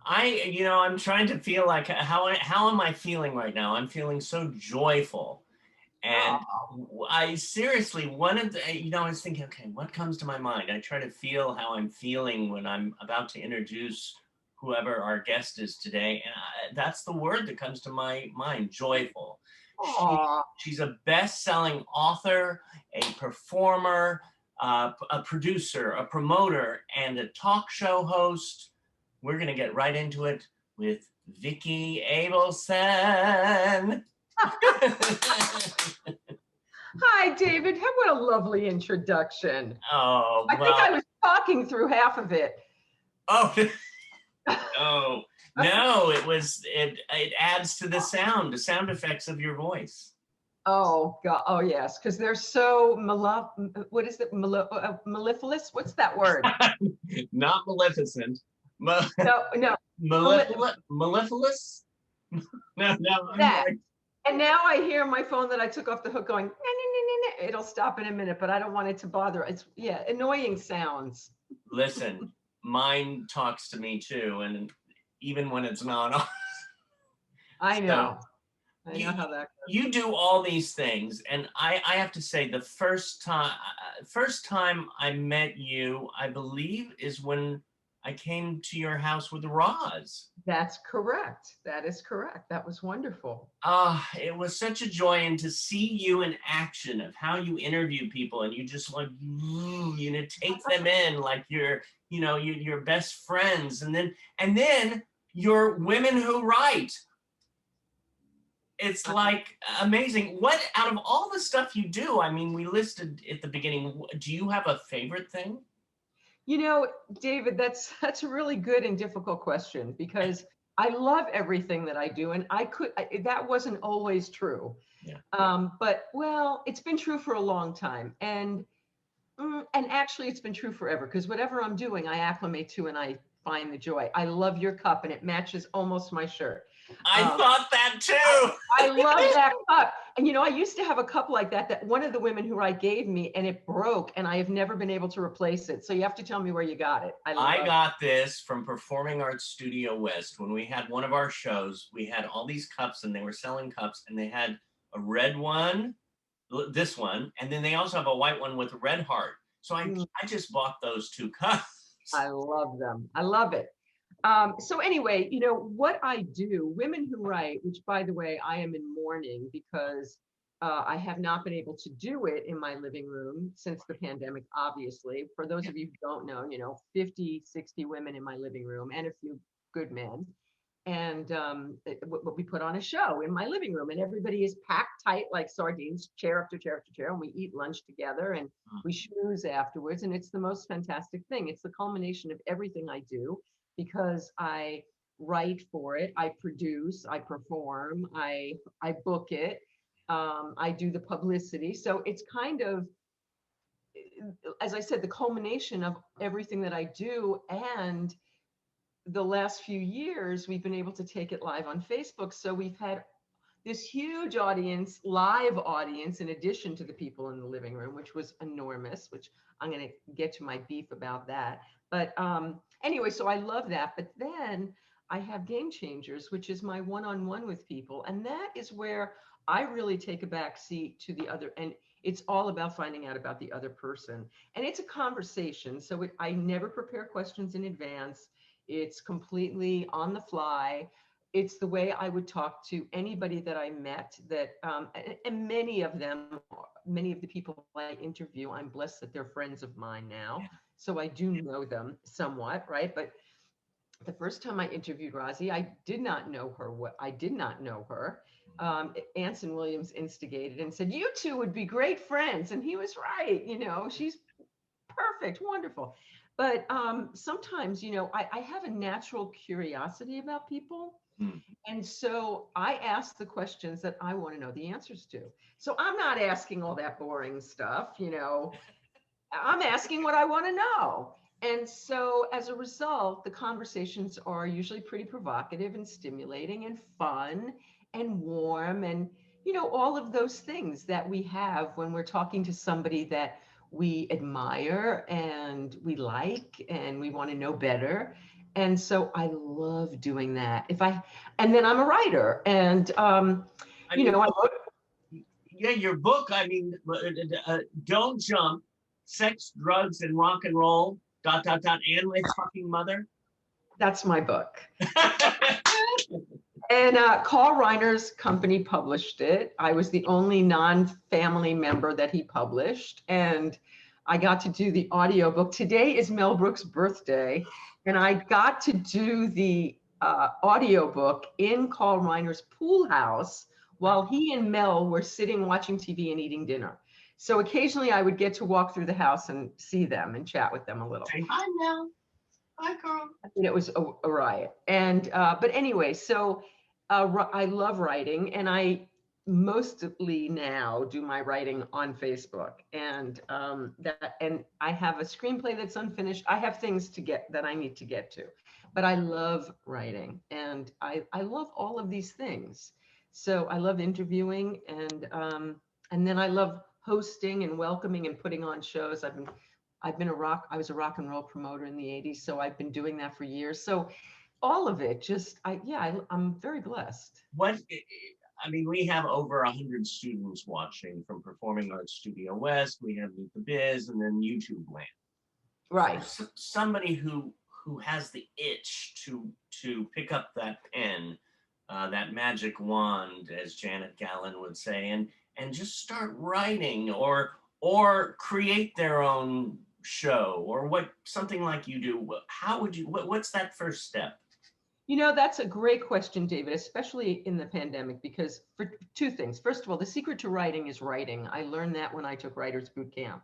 I'm trying to feel like how am I feeling right now? I'm feeling so joyful. Oh, And I seriously, one of the, I was thinking, okay, what comes to my mind? I try to feel how I'm feeling when I'm about to introduce whoever our guest is today. And that's the word that comes to my mind, joyful. oh, She's a best-selling author, a performer, a producer, a promoter, and a talk show host. We're going to get right into it with Vicki Ableson. hi, David. What a lovely introduction. Oh, I think well, I was talking through half of it. oh, oh, no, it adds to the sound effects of your voice. Oh God. Oh yes, because they're so what is it? Mellifluous? What's that word? Not Maleficent. No, no. Mali- Mellifluous? No, no, I'm that. like, And now I hear my phone that I took off the hook going. "Nah, nah, nah, nah, nah." It'll stop in a minute, but I don't want it to bother. It's annoying sounds. listen, mine talks to me too, and even when it's not on. I So know. I you know how that goes. you do all these things, and I have to say the first time I met you, I believe, is when I came to your house with Roz. That's correct. That is correct. That was wonderful. It was such a joy, and to see you in action of how you interview people, and you just like take them in like you're best friends, and then you're women who write. It's like amazing. What out of all the stuff you do? I mean, we listed at the beginning. Do you have a favorite thing? You know, David, that's a really good and difficult question because I love everything that I do, and that wasn't always true. Yeah. But well, it's been true for a long time, and actually, it's been true forever because whatever I'm doing, I acclimate to and I find the joy. I love your cup, and it matches almost my shirt. I Um, thought that I, too. I love that cup. And I used to have a cup like that one of the women who I gave me, and it broke, and I have never been able to replace it. So you have to tell me where you got it. I I love it. got this from Performing Arts Studio West when we had one of our shows. We had all these cups, and they were selling cups, and they had a red one, this one, and then they also have a white one with a red heart. So I Mm, I just bought those two cups. I love them. I love it. So anyway, what I do, Women Who Write, which by the way, I am in mourning because I have not been able to do it in my living room since the pandemic, obviously. For those of you who don't know, 50, 60 women in my living room and a few good men. And we put on a show in my living room, and everybody is packed tight like sardines, chair after chair after chair, and we eat lunch together and we schmooze afterwards. And it's the most fantastic thing. It's the culmination of everything I do because I write for it, I produce, I perform, I book it, I do the publicity. So it's kind of, as I said, the culmination of everything that I do. And the last few years, we've been able to take it live on Facebook. So we've had this huge audience, live audience, in addition to the people in the living room, which was enormous, which I'm going to get to my beef about that. But anyway, so I love that. But then I have Game Changers, which is my one-on-one with people. And that is where I really take a back seat to the other. And it's all about finding out about the other person. And it's a conversation. So I never prepare questions in advance. It's completely on the fly. It's the way I would talk to anybody that I met and many of them, many of the people I interview, I'm blessed that they're friends of mine now. So I do know them somewhat, right? But the first time I interviewed Rosie, I did not know her. I did not know her. Anson Williams instigated and said, "You two would be great friends." And he was right. She's perfect, wonderful. But sometimes, I have a natural curiosity about people. Hmm. And so I ask the questions that I want to know the answers to. So I'm not asking all that boring stuff, I'm asking what I want to know. And so as a result, the conversations are usually pretty provocative and stimulating and fun and warm and, all of those things that we have when we're talking to somebody that we admire and we like and we want to know better. And so I love doing that. And then I'm a writer, and I you mean, know, I wrote. yeah, your book, I mean, Don't Jump, Sex, Drugs, and Rock and Roll, dot, dot, dot, and My Fucking Mother. That's my book. And Carl Reiner's company published it. I was the only non-family member that he published, and I got to do the audiobook. Today is Mel Brooks' birthday, and I got to do the audiobook in Carl Reiner's pool house while he and Mel were sitting watching TV and eating dinner. So occasionally I would get to walk through the house and see them and chat with them a little. Say hi, Mel. Hi, Carl. And it was a riot. And but anyway, so I love writing, and I mostly now do my writing on Facebook. And and I have a screenplay that's unfinished. I have things to get that I need to get to, but I love writing, and I love all of these things. So I love interviewing, and then I love hosting and welcoming and putting on shows. I was a rock and roll promoter in the 80s, so I've been doing that for years. So all of it, I'm very blessed. What, I mean, we have over 100 students watching from Performing Arts Studio West. We have Meet the Biz, and then YouTube Land. Right. So somebody who has the itch to pick up that pen, that magic wand, as Janet Gallen would say, and just start writing or create their own show, or something like you do. How would you? What's that first step? You know, that's a great question, David, especially in the pandemic, because for two things. First of all, the secret to writing is writing. I learned that when I took Writers Boot Camp.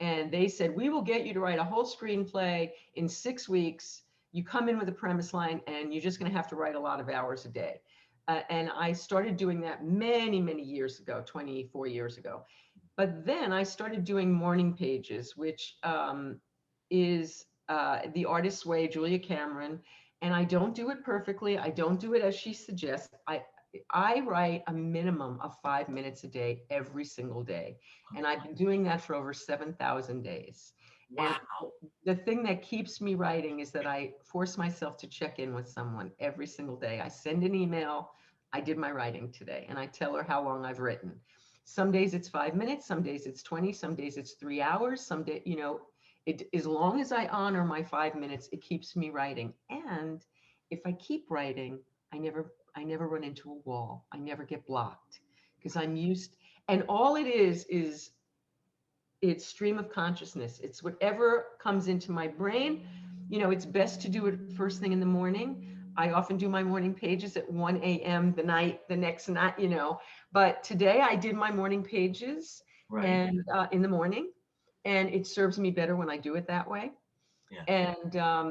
And they said, we will get you to write a whole screenplay in 6 weeks. You come in with a premise line, and you're just going to have to write a lot of hours a day. And I started doing that many, many years ago, 24 years ago. But then I started doing morning pages, which is The Artist's Way, Julia Cameron. And I don't do it perfectly. I don't do it as she suggests. I write a minimum of 5 minutes a day, every single day. And I've been doing that for over 7,000 days. Wow. And the thing that keeps me writing is that I force myself to check in with someone every single day. I send an email. I did my writing today, and I tell her how long I've written. Some days it's 5 minutes, some days it's 20, some days it's 3 hours, some day, as long as I honor my 5 minutes, it keeps me writing. And if I keep writing, I never run into a wall. I never get blocked, because I'm used. And all it is it's stream of consciousness. It's whatever comes into my brain. It's best to do it first thing in the morning. I often do my morning pages at 1 a.m. the next night, but today I did my morning pages and in the morning, and it serves me better when I do it that way. Yeah.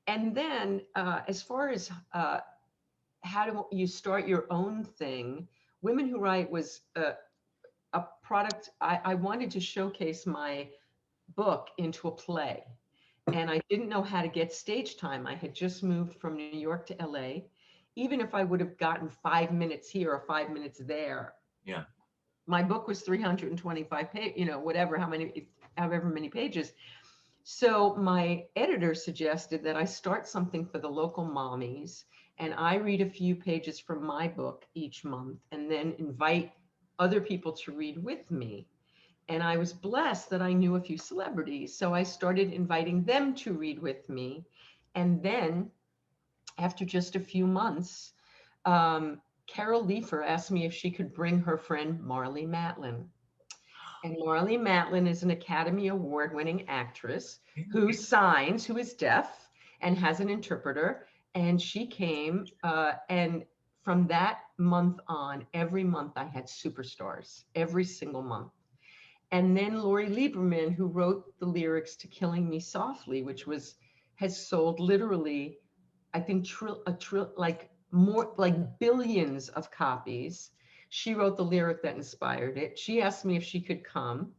And then as far as how do you start your own thing, Women Who Write was a product. I wanted to showcase my book into a play, and I didn't know how to get stage time. I had just moved from New York to LA. Even if I would have gotten 5 minutes here or 5 minutes there, yeah, my book was 325 pages, however many pages. So my editor suggested that I start something for the local mommies, and I read a few pages from my book each month, and then invite other people to read with me. And I was blessed that I knew a few celebrities. So I started inviting them to read with me. And then after just a few months, Carol Leifer asked me if she could bring her friend Marlee Matlin. And Marlee Matlin is an Academy Award-winning actress who is deaf and has an interpreter. And she came, and from that month on, every month I had superstars, every single month. And then Lori Lieberman, who wrote the lyrics to Killing Me Softly, which has sold literally, I think, like billions of copies. She wrote the lyric that inspired it. She asked me if she could come.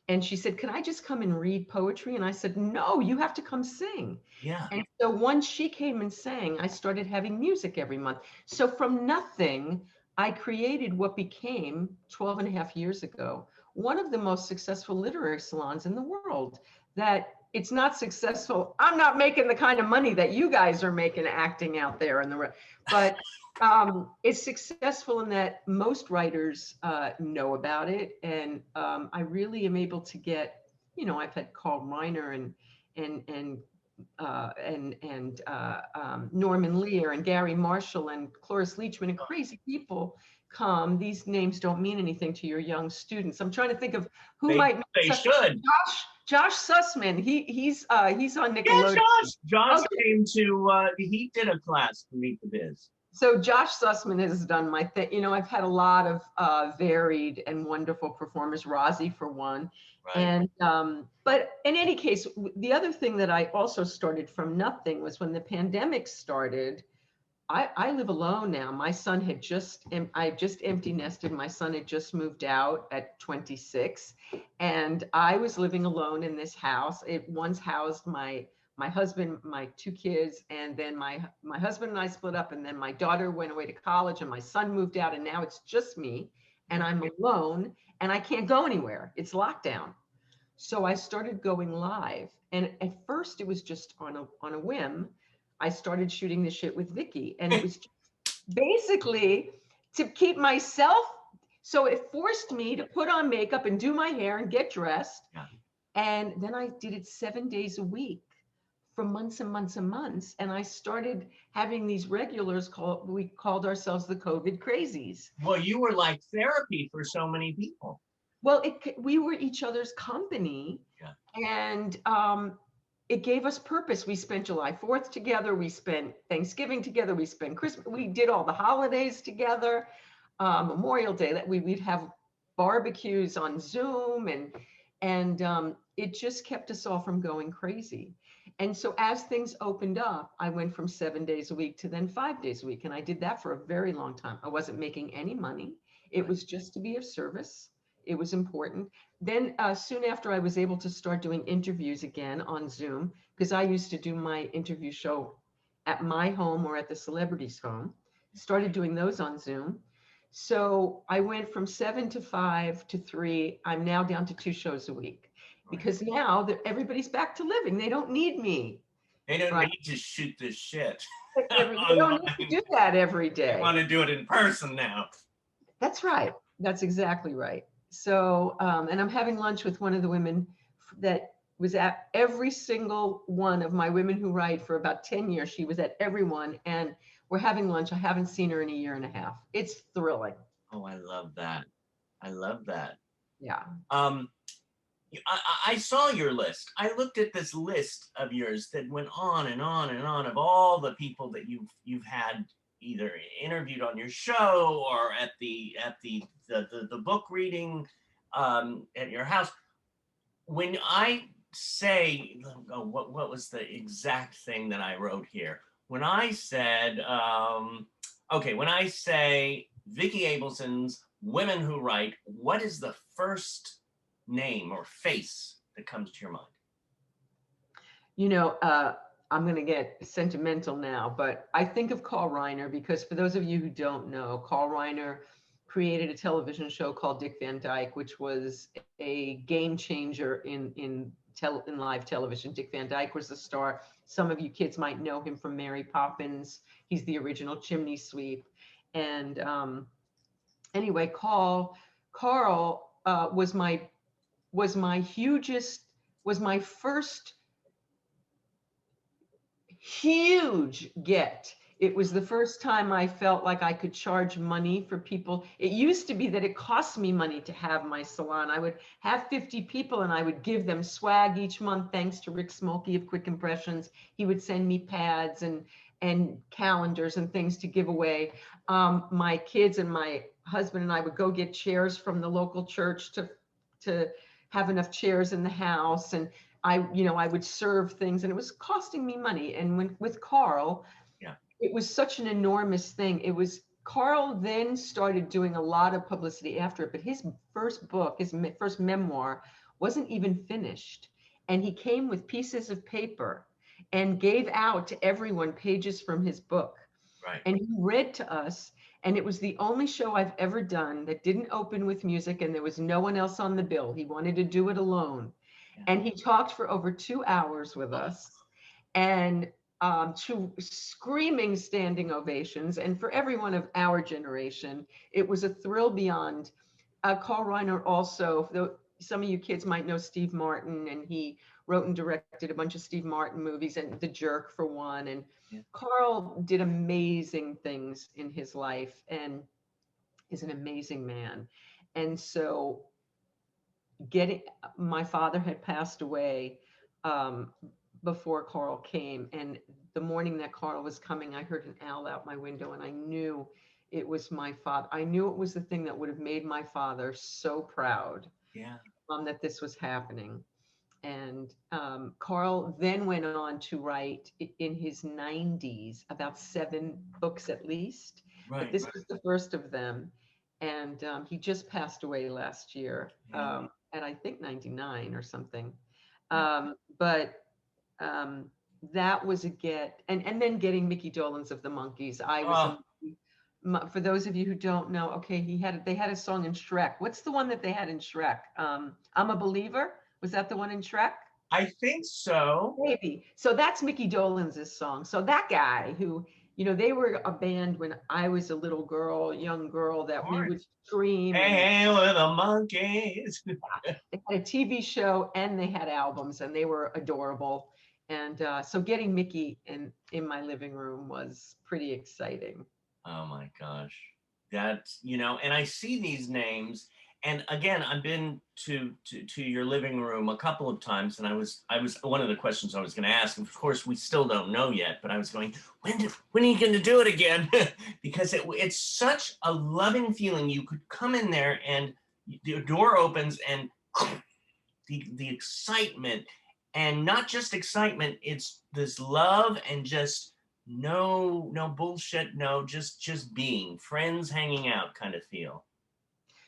And she said, "Can I just come and read poetry?" And I said, "No, you have to come sing." Yeah. And so once she came and sang, I started having music every month. So from nothing, I created what became 12 and a half years ago, one of the most successful literary salons in the world, that it's not successful. I'm not making the kind of money that you guys are making acting out there in the, but it's successful in that most writers know about it. And I really am able to get, I've had Carl Reiner and Norman Lear and Gary Marshall and Cloris Leachman and crazy people come. These names don't mean anything to your young students. I'm trying to think of who might. They should. Josh Sussman. He's on Nickelodeon. Yeah, Josh came to. He did a class to Meet the Biz. So Josh Sussman has done my thing. I've had a lot of varied and wonderful performers. Rozzy for one. Right. And but in any case, the other thing that I also started from nothing was when the pandemic started. I live alone now. My son had I just empty nested. My son had just moved out at 26, and I was living alone in this house. It once housed my husband, my two kids, and then my husband and I split up, and then my daughter went away to college, and my son moved out, and now it's just me, and I'm alone, and I can't go anywhere. It's lockdown. So I started going live, and at first it was just on a whim. I started shooting the shit with Vicki, and it was basically to keep myself. So it forced me to put on makeup and do my hair and get dressed. Yeah. And then I did it 7 days a week for months and months and months. And I started having these regulars we called ourselves the COVID crazies. Well, you were like therapy for so many people. Well, we were each other's company. Yeah. And it gave us purpose. We spent July 4th together. We spent Thanksgiving together. We spent Christmas. We did all the holidays together. Memorial Day, that we'd have barbecues on Zoom, and it just kept us all from going crazy. And so as things opened up, I went from 7 days a week to then 5 days a week. And I did that for a very long time. I wasn't making any money. It was just to be of service. It was important. Then soon after, I was able to start doing interviews again on Zoom, because I used to do my interview show at my home or at the celebrity's home. Started doing those on Zoom. So I went from 7 to 5 to 3. I'm now down to 2 shows a week, because now everybody's back to living. They don't need me. They don't need to shoot this shit. They don't need to do that every day. They want to do it in person now. That's right. That's exactly right. So, and I'm having lunch with one of the women that was at every single one of my Women Who Write for about 10 years. She was at every one, and we're having lunch. I haven't seen her in a year and a half. It's thrilling. Oh, I love that. I love that. Yeah. I saw your list. I looked at this list of yours that went on and on and on, of all the people that you've had either interviewed on your show or at the book reading at your house. When I say, what was the exact thing that I wrote here? When I said, when I say Vicki Abelson's Women Who Write, what is the first name or face that comes to your mind? I'm going to get sentimental now, but I think of Carl Reiner, because for those of you who don't know, Carl Reiner created a television show called Dick Van Dyke, which was a game changer in live television. Dick Van Dyke was the star. Some of you kids might know him from Mary Poppins. He's the original chimney sweep. And anyway, Carl was my first huge get. It was the first time I felt like I could charge money for people. It used to be that it cost me money to have my salon. I would have 50 people and I would give them swag each month, thanks to Rick Smolke of Quick Impressions. He would send me pads and calendars and things to give away. My kids and my husband and I would go get chairs from the local church to have enough chairs in the house. And I would serve things, and it was costing me money. And with Carl, it was such an enormous thing. Carl then started doing a lot of publicity after it, but his first book, his first memoir, wasn't even finished. And he came with pieces of paper and gave out to everyone pages from his book. Right. And he read to us. And it was the only show I've ever done that didn't open with music, and there was no one else on the bill. He wanted to do it alone. And he talked for over 2 hours with us, and to screaming standing ovations. And for everyone of our generation, it was a thrill beyond. Carl Reiner also, though some of you kids might know Steve Martin, and he wrote and directed a bunch of Steve Martin movies, and The Jerk for one. And Yeah. Carl did amazing things in his life and is an amazing man. And so my father had passed away um, before Carl came. And the morning that Carl was coming, I heard an owl out my window, and I knew it was my father. I knew it was the thing that would have made my father so proud Yeah. that this was happening. And Carl then went on to write in his 90s about 7 books at least, but this was the first of them. And he just passed away last year, at I think 99 or something. But that was a get, and then getting Mickey Dolenz of the Monkees. For those of you who don't know, okay, they had a song in Shrek. What's the one that they had in Shrek? I'm a Believer. Was that the one in Shrek? I think so. Maybe. So that's Mickey Dolenz' song. So that guy who, they were a band when I was a little girl, young girl, that we would scream. Hey, with the Monkees. They had a TV show and they had albums, and they were adorable. And so getting Mickey in my living room was pretty exciting. Oh my gosh. That's, and I see these names. And again, I've been to your living room a couple of times, and I was one of the questions I was going to ask. Of course, we still don't know yet, but I was going, when are you going to do it again? Because it's such a loving feeling. You could come in there, and the door opens, and the excitement, and not just excitement. It's this love and just no bullshit, no, just being friends, hanging out kind of feel.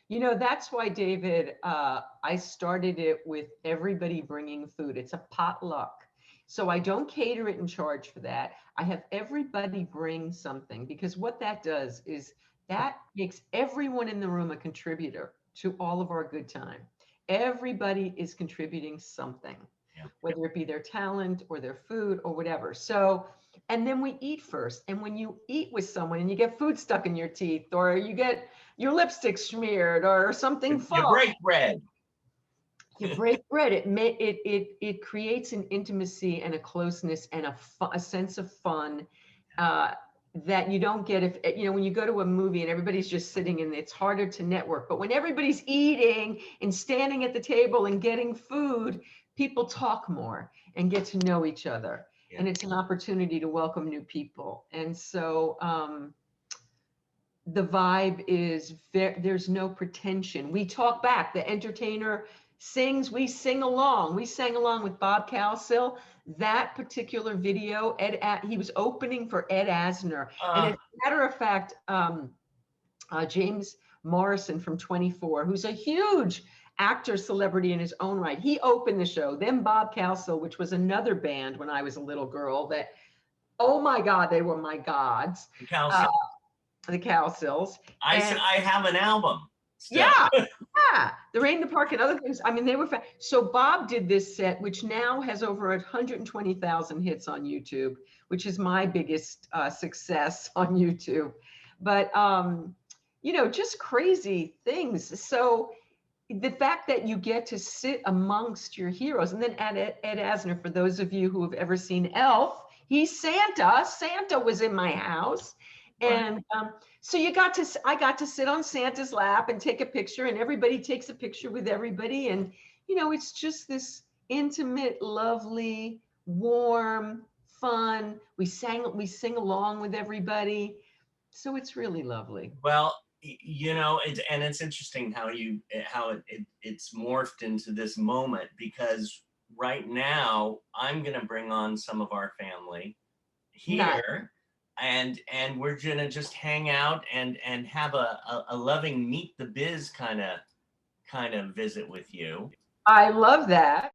That's why, David, I started it with everybody bringing food. It's a potluck. So I don't cater it and charge for that. I have everybody bring something, because what that does is that makes everyone in the room a contributor to all of our good time. Everybody is contributing something, whether it be their talent or their food or whatever. So, and then we eat first. And when you eat with someone and you get food stuck in your teeth, or you get your lipstick smeared or something falls, you break bread. You break bread. It creates an intimacy and a closeness and a sense of fun that you don't get if when you go to a movie and everybody's just sitting, and it's harder to network. But when everybody's eating and standing at the table and getting food, people talk more and get to know each other. Yeah. And it's an opportunity to welcome new people. And so the vibe is there's no pretension. We talk back. The entertainer sings, we sing along. We sang along with Bob Cowsill. That particular video, he was opening for Ed Asner. And as a matter of fact, James Morrison from 24, who's a huge actor celebrity in his own right, he opened the show. Then Bob Cowsill, which was another band when I was a little girl that, oh my God, they were my gods. The Cowsills. I have an album. Still. Yeah. The Rain in the Park and other things. I mean, they were so Bob did this set, which now has over 120,000 hits on YouTube, which is my biggest success on YouTube. But just crazy things. So the fact that you get to sit amongst your heroes, and then Ed Asner, for those of you who have ever seen Elf, he's Santa. Santa was in my house. And so I got to sit on Santa's lap and take a picture, and everybody takes a picture with everybody. And, it's just this intimate, lovely, warm, fun. We sing along with everybody. So it's really lovely. Well, it's interesting how it's morphed into this moment, because right now I'm going to bring on some of our family here. Nice. And we're gonna just hang out and have a loving meet the biz kind of visit with you. I love that.